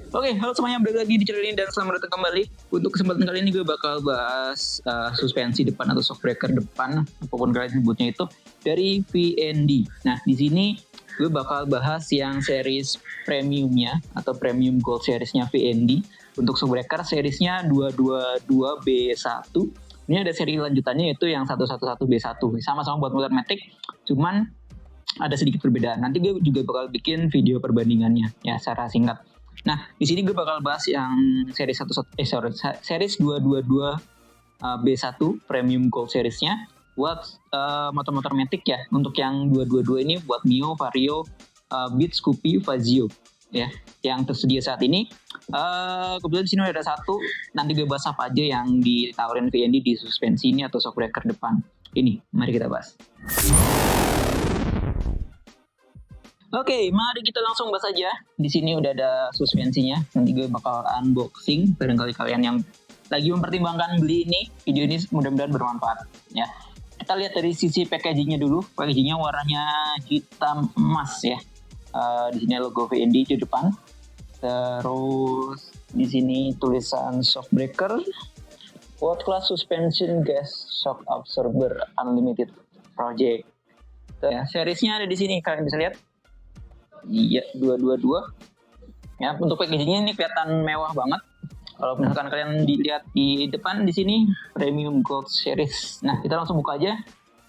Oke, halo semuanya, balik lagi di channel ini dan selamat datang kembali. Untuk kesempatan kali ini gue bakal bahas suspensi depan atau shock breaker depan, apapun kalian sebutnya itu, dari VND. Nah, di sini gue bakal bahas yang series premiumnya atau premium gold seriesnya VND. Untuk shock breaker seriesnya 222B1. Ini ada seri lanjutannya yaitu yang 111B1. Sama-sama buat motor matic, cuman ada sedikit perbedaan. Nanti gue juga bakal bikin video perbandingannya ya secara singkat. Nah, di sini gue bakal bahas yang series series 222 B1 Premium Gold seriesnya buat motor-motor matic ya. Untuk yang 222 ini buat Mio, Vario, Beat, Scoopy, Fazio ya. Yang tersedia saat ini. Kebetulan di sini ada satu. Nanti gue bahas apa aja yang ditawarin VND di suspensi ini atau shock breaker depan. Ini, mari kita bahas. Oke, mari kita langsung bahas aja. Di sini udah ada suspensinya. Nanti gue bakal unboxing. Barangkali kalian yang lagi mempertimbangkan beli ini, video ini mudah-mudahan bermanfaat. Ya, kita lihat dari sisi packagingnya dulu. Packagingnya warnanya hitam emas ya. Di sini logo VND di depan. Terus di sini tulisan shock breaker, world class suspension gas shock absorber unlimited project. Ya, seriesnya ada di sini, kalian bisa lihat. Iya, 222. Ya, untuk packagingnya ini kelihatan mewah banget. Kalau misalkan kalian dilihat di depan di sini Premium Gold Series. Nah, kita langsung buka aja.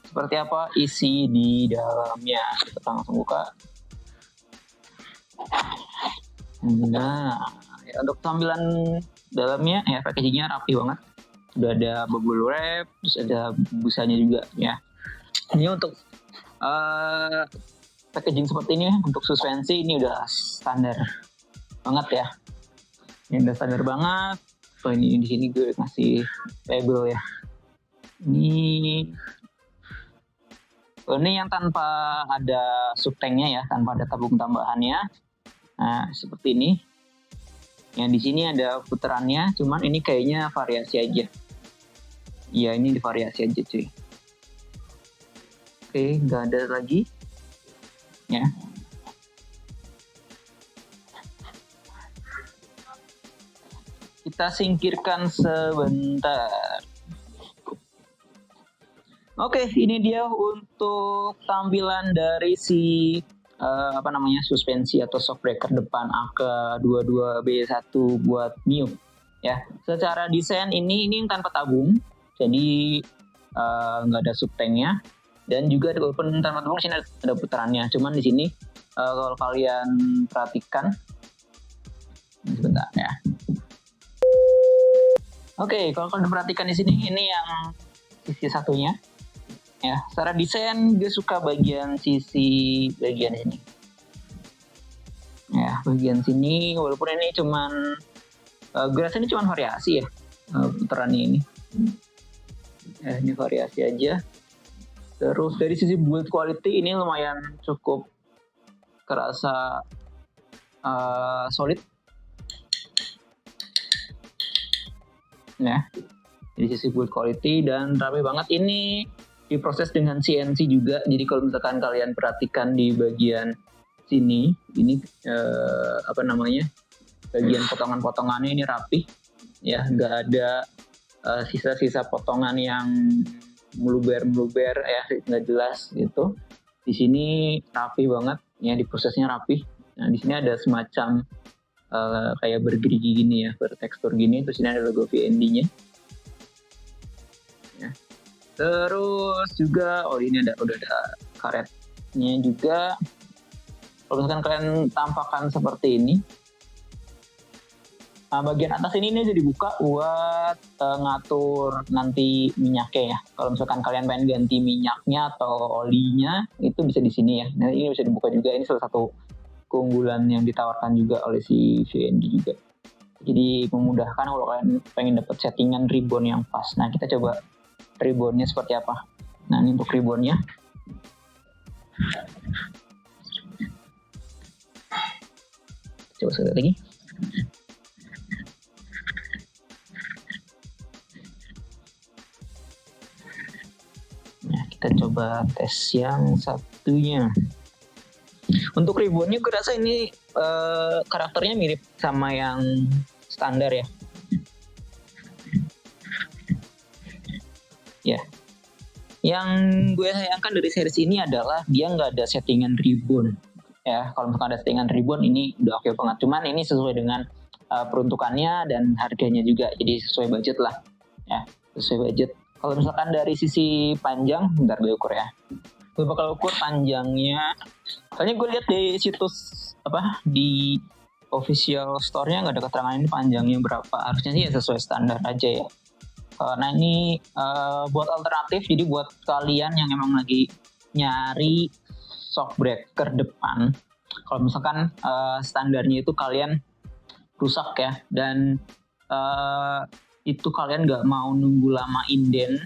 Seperti apa isi di dalamnya. Kita langsung buka. Nah, ya, untuk tampilan dalamnya ya packagingnya rapi banget. Udah ada bubble wrap, terus ada busanya juga ya. Ini untuk packaging seperti ini untuk suspensi ini udah standar banget ya. Ini udah standar banget. Oh, ini di sini gue ngasih label ya. Ini yang tanpa ada subtanknya ya, tanpa ada tabung tambahannya. Nah, seperti ini. Yang di sini ada putarannya, cuman ini kayaknya variasi aja. Iya, ini divariasi aja cuy. Oke, nggak ada lagi. Ya. Kita singkirkan sebentar. Oke, ini dia untuk tampilan dari si suspensi atau shock breaker depan AK22B1 buat Mio. Ya, secara desain ini tanpa tabung, jadi nggak ada subtanknya. Dan juga walaupun teman-teman di sini ada putarannya, cuman di sini kalau kalian perhatikan, sebentar ya. Oke, kalau kalian perhatikan di sini, ini yang sisi satunya, ya. Secara desain gue suka bagian ini, ya bagian sini. Walaupun ini cuman, gue rasa ini cuman variasi ya putarannya ini. Ya, ini variasi aja. Terus dari sisi build quality ini lumayan cukup kerasa solid. Ya, dari sisi build quality dan rapi banget. Ini diproses dengan CNC juga. Jadi kalau misalkan kalian perhatikan di bagian sini, ini bagian potongan-potongannya ini rapi. Ya, nggak ada sisa-sisa potongan yang meluber ya, nggak jelas gitu. Di sini rapi banget ya, diprosesnya rapi. Nah, di sini ada semacam kayak bergerigi gini ya, bertekstur gini. Terus ini ada logo VND-nya ya. Terus juga ini udah ada karetnya juga. Kalau misalkan kalian tampakkan seperti ini, nah, bagian atas ini aja dibuka buat ngatur nanti minyaknya ya. Kalau misalkan kalian pengen ganti minyaknya atau olinya, itu bisa di sini ya. Nah, ini bisa dibuka juga. Ini salah satu keunggulan yang ditawarkan juga oleh si VND juga. Jadi memudahkan kalau kalian pengen dapat settingan ribbon yang pas. Nah, kita coba ribbonnya seperti apa. Nah, ini untuk ribbonnya. Coba sekali lagi. Kita coba tes yang satunya. Untuk ribbonnya gue rasa ini karakternya mirip sama yang standar ya. Ya, yang gue sayangkan dari series ini adalah dia nggak ada settingan ribbon. Ya, kalau misalkan ada settingan ribbon ini udah oke banget. Cuman ini sesuai dengan peruntukannya dan harganya juga, jadi sesuai budget lah. Ya, sesuai budget. Kalau misalkan dari sisi panjang, bentar gue ukur ya. Gue bakal ukur panjangnya. Soalnya gue lihat di situs di official store-nya nggak ada keterangan ini panjangnya berapa. Harusnya sih ya sesuai standar aja ya. Nah ini buat alternatif, jadi buat kalian yang emang lagi nyari shockbreaker depan, kalau misalkan standarnya itu kalian rusak ya, dan itu kalian nggak mau nunggu lama inden,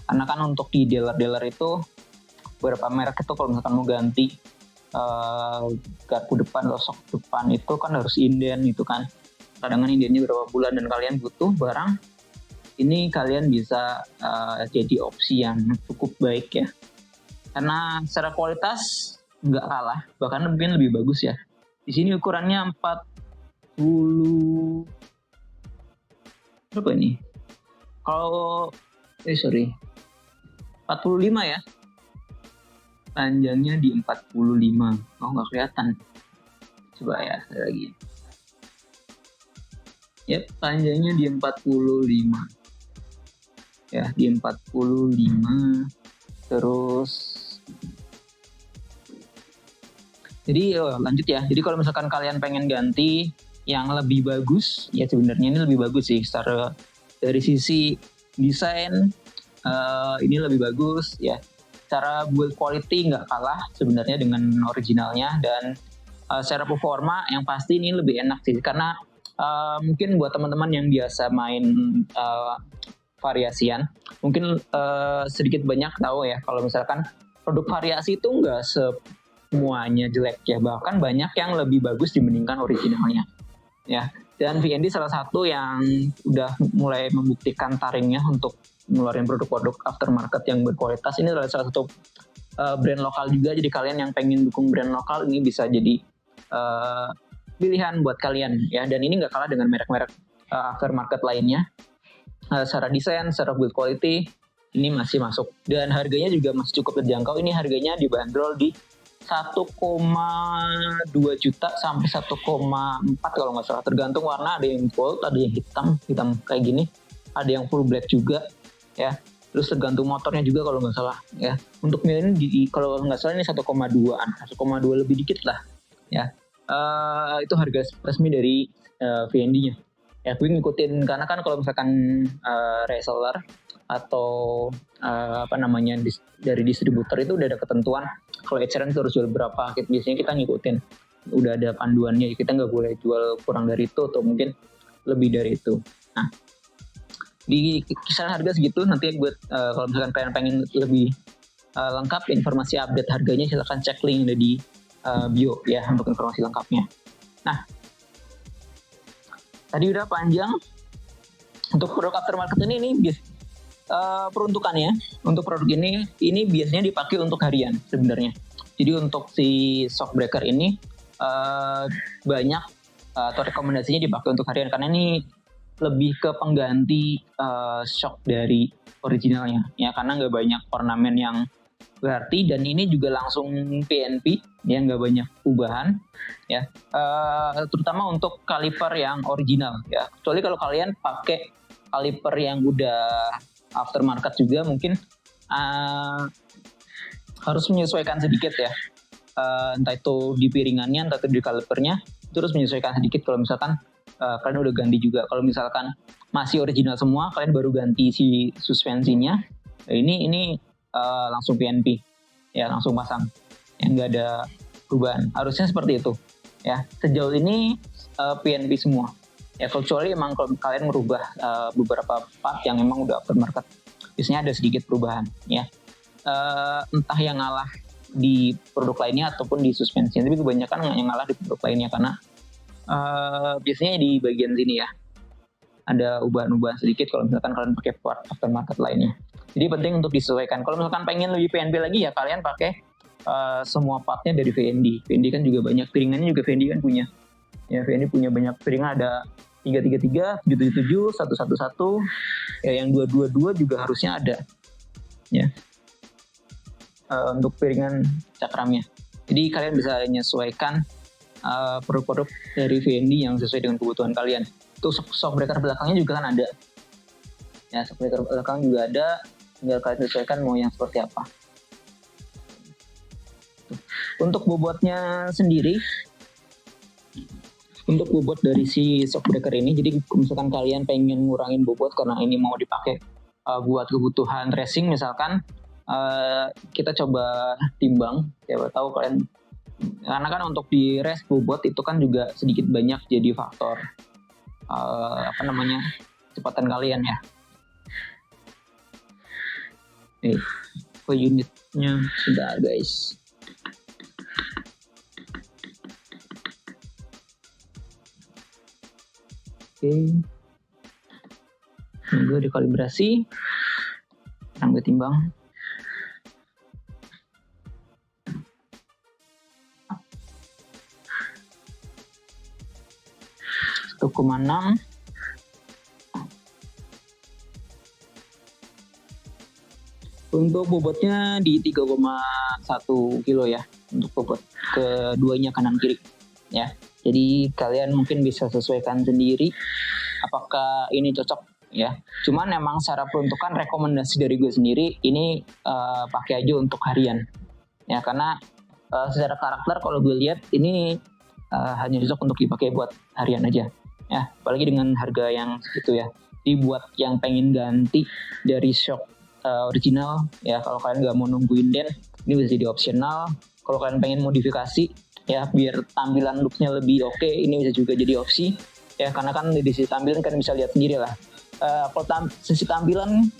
karena kan untuk di dealer-dealer itu beberapa merek itu kalau misalkan mau ganti garpu depan atau shock depan itu kan harus inden itu kan, kadang indennya berapa bulan dan kalian butuh barang ini, kalian bisa jadi opsi yang cukup baik ya, karena secara kualitas nggak kalah, bahkan mungkin lebih bagus ya. Di sini ukurannya 40 berapa ini? Kalau 45 ya. Panjangnya di 45. Oh, nggak kelihatan. Coba ya, lagi. Yep, panjangnya di 45. Ya, di 45. Terus jadi lanjut ya. Jadi kalau misalkan kalian pengen ganti yang lebih bagus, ya sebenarnya ini lebih bagus sih secara dari sisi desain, ini lebih bagus ya. Secara build quality nggak kalah sebenarnya dengan originalnya, dan secara performa yang pasti ini lebih enak sih, karena mungkin buat teman-teman yang biasa main variasian, mungkin sedikit banyak tahu ya kalau misalkan produk variasi itu nggak semuanya jelek ya, bahkan banyak yang lebih bagus dibandingkan originalnya ya. Dan V&D salah satu yang udah mulai membuktikan taringnya untuk ngeluarin produk-produk aftermarket yang berkualitas. Ini adalah salah satu brand lokal juga, jadi kalian yang pengen dukung brand lokal ini bisa jadi pilihan buat kalian ya. Dan ini nggak kalah dengan merek-merek aftermarket lainnya. Secara desain, secara build quality ini masih masuk, dan harganya juga masih cukup terjangkau. Ini harganya dibanderol di 1,2 juta sampai 1,4 kalau nggak salah, tergantung warna. Ada yang gold, ada yang hitam kayak gini, ada yang full black juga ya. Terus tergantung motornya juga kalau nggak salah ya. Untuk ini kalau nggak salah ini 1,2an, 1,2 lebih dikit lah ya. Itu harga resmi dari V&D-nya. Ya, gue ngikutin karena kan kalau misalkan reseller atau dari distributor itu udah ada ketentuan kalau eceran itu harus jual berapa. Biasanya kita ngikutin, udah ada panduannya, kita nggak boleh jual kurang dari itu atau mungkin lebih dari itu. Nah, di kisaran harga segitu. Nanti gue kalau misalkan kalian pengen lebih lengkap informasi update harganya, silahkan cek link yang ada di bio ya untuk informasi lengkapnya. Nah, tadi udah panjang. Untuk produk aftermarket ini peruntukannya untuk produk ini biasanya dipakai untuk harian sebenarnya. Jadi untuk si shockbreaker ini banyak atau rekomendasinya dipakai untuk harian, karena ini lebih ke pengganti shock dari originalnya ya, karena nggak banyak ornamen yang berarti, dan ini juga langsung PNP ya, nggak banyak perubahan ya, terutama untuk kaliper yang original ya. Kecuali kalau kalian pakai kaliper yang udah aftermarket juga, mungkin harus menyesuaikan sedikit ya, entah itu di piringannya, entah itu di kalipernya, itu harus menyesuaikan sedikit kalau misalkan kalian udah ganti juga. Kalau misalkan masih original semua, kalian baru ganti si suspensinya, ini langsung PNP ya, langsung pasang yang nggak ada perubahan. Harusnya seperti itu ya. Sejauh ini PNP semua ya, kecuali emang kalau kalian merubah beberapa part yang emang udah aftermarket, biasanya ada sedikit perubahan ya, entah yang ngalah di produk lainnya ataupun di suspensi, tapi kebanyakan yang ngalah di produk lainnya, karena biasanya di bagian sini ya ada ubahan-ubahan sedikit kalau misalkan kalian pakai part aftermarket lainnya. Jadi penting untuk disesuaikan. Kalau misalkan pengen lebih PNP lagi ya, kalian pakai semua partnya dari VND. VND kan juga banyak piringannya, juga VND kan punya. Ya, VND punya banyak piringan, ada 333, 777, 111, ya yang 222 juga harusnya ada. Ya. Untuk piringan cakramnya. Jadi kalian bisa menyesuaikan produk-produk dari VND yang sesuai dengan kebutuhan kalian. Untuk shockbreaker belakangnya juga kan ada. Ya, shockbreaker belakang juga ada. Tinggal kalian sesuaikan mau yang seperti apa. Untuk bobotnya sendiri, untuk bobot dari si shockbreaker ini, jadi misalkan kalian pengen ngurangin bobot karena ini mau dipakai buat kebutuhan racing misalkan, kita coba timbang. Siapa tahu kalian, karena kan untuk di race bobot itu kan juga sedikit banyak jadi faktor kecepatan kalian ya. Unitnya sudah guys. Gue dikalibrasi, sekarang gue timbang. (1,6). Untuk bobotnya di 3,1 kilo ya, untuk bobot keduanya kanan kiri ya. Jadi kalian mungkin bisa sesuaikan sendiri apakah ini cocok ya. Cuman emang secara peruntukan rekomendasi dari gue sendiri ini pakai aja untuk harian ya, karena secara karakter kalau gue lihat ini hanya cocok untuk dipakai buat harian aja ya, apalagi dengan harga yang segitu ya. Dibuat yang pengen ganti dari shock original ya, kalau kalian nggak mau nungguin den, ini bisa jadi opsional. Kalau kalian pengen modifikasi ya biar tampilan looknya lebih oke, ini bisa juga jadi opsi ya, karena kan di sisi tampilan kan bisa lihat sendiri lah. Kalau sisi tampilan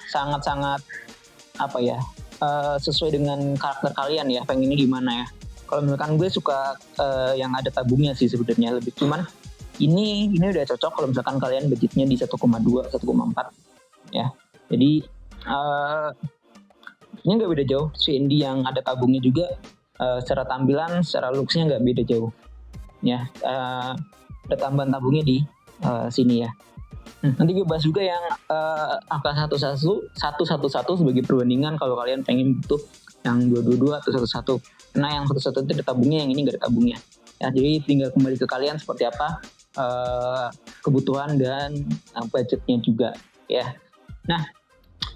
sangat-sangat sesuai dengan karakter kalian ya, pengennya gimana ya. Kalau misalkan gue suka yang ada tabungnya sih sebenarnya lebih, cuman ini udah cocok kalau misalkan kalian budgetnya di 1,2, 1,4 ya. Jadi ini nggak beda jauh. VND yang ada tabungnya juga secara tampilan, secara looksnya nggak beda jauh ya. Ada tambahan tabungnya di sini ya. Nanti gue bahas juga yang angka 111 sebagai perbandingan kalau kalian pengen butuh yang 222 atau 11. Karena yang 11 itu ada tabungnya, yang ini nggak ada tabungnya ya. Jadi tinggal kembali ke kalian seperti apa kebutuhan dan budgetnya juga ya. Nah,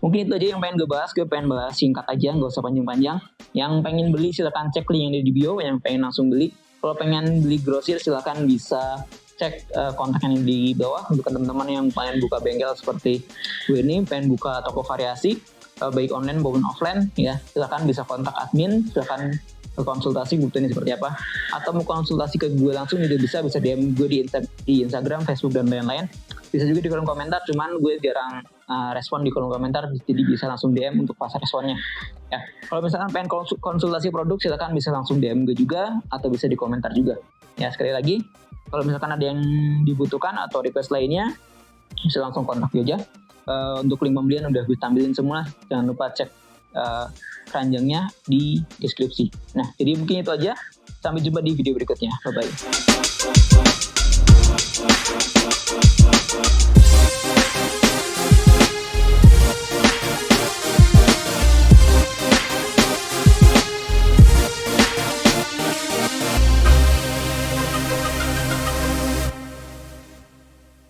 mungkin itu aja yang pengen gue bahas. Gue pengen bahas singkat aja, nggak usah panjang-panjang. Yang pengen beli silakan cek link yang ada di bio. Yang pengen langsung beli, kalau pengen beli grosir silakan bisa cek kontak yang di bawah. Untuk teman-teman yang pengen buka bengkel seperti gue ini, pengen buka toko variasi baik online maupun offline ya, silakan bisa kontak admin, silakan konsultasi butuhnya seperti apa, atau mau konsultasi ke gue langsung juga bisa DM gue di Instagram, Facebook dan lain-lain. Bisa juga di kolom komentar, cuman gue jarang respon di kolom komentar, jadi bisa langsung DM untuk pas responnya ya. Kalau misalkan pengen konsultasi produk silakan bisa langsung DM gue juga, atau bisa di komentar juga ya. Sekali lagi, kalau misalkan ada yang dibutuhkan atau request lainnya bisa langsung kontak gue aja. Untuk link pembelian udah gue tampilin semua, jangan lupa cek keranjangnya di deskripsi. Nah, jadi mungkin itu aja. Sampai jumpa di video berikutnya. Bye-bye.